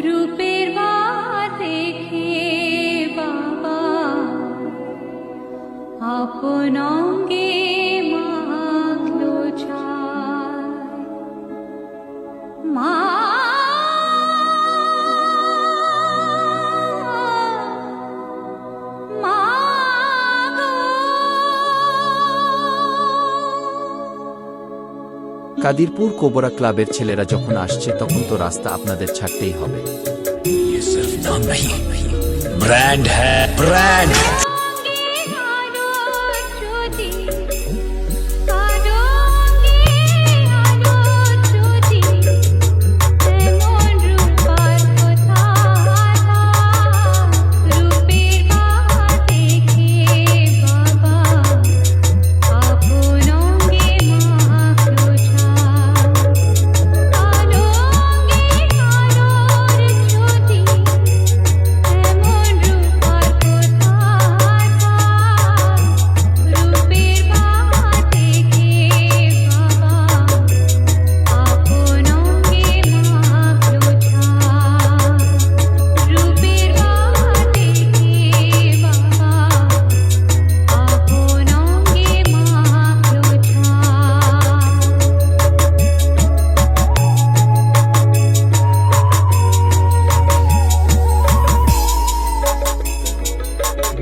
রূপের দেখে বাবা আপন অঙ্গে মাখলো ছায় মা কাদিরপুর কোবরা ক্লাবের ছেলেরা যখন আসছে তখন তো রাস্তা আপনাদের ছাড়তেই হবে। ये सिर्फ नाम नहीं, ब्रांड है, brand.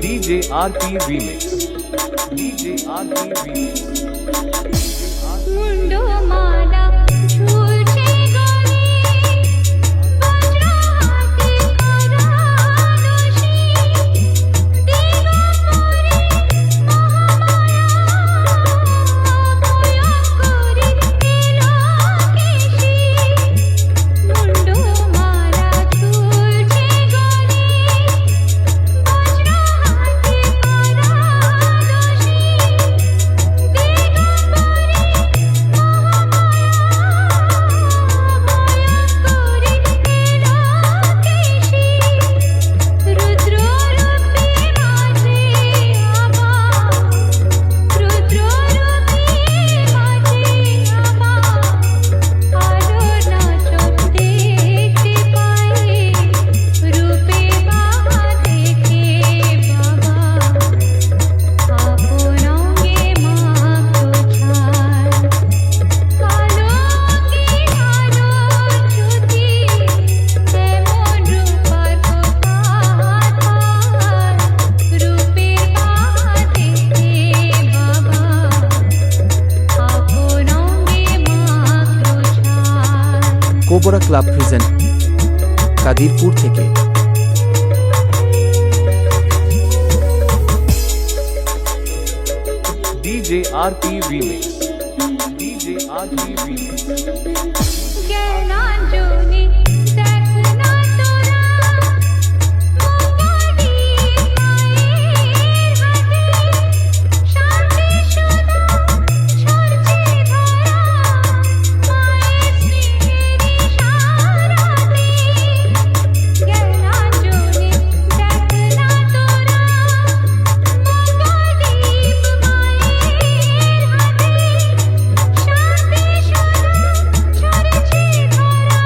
DJ RP Remix. DJ RP Remix. মুন্ডো মালা ঝুলছে গলে বজ্র হাতে করা দোষী দিগম্বরে মহামায়া ভয়ঙ্করী এলোকেশী মুন্ডো মালা ঝুলছে গলে বজ্র হাতে করা দোষী কোবরা ক্লাব প্রেজেন্ট কাদিরপুর থেকে। DJ RP Remix. DJ RP Remix. জ্ঞানাঞ্জলি দেখ না তোরা মঙ্গলি মায়ের হাতে শান্তি সুধা ছড়ছে ধরা মায়ের স্নেহের ইশারাতে জ্ঞানাঞ্জলি দেখ না তোরা মঙ্গলি মায়ের হাতে শান্তি সুধা ছড়ছে ধরা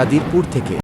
কাদিরপুর থেকে।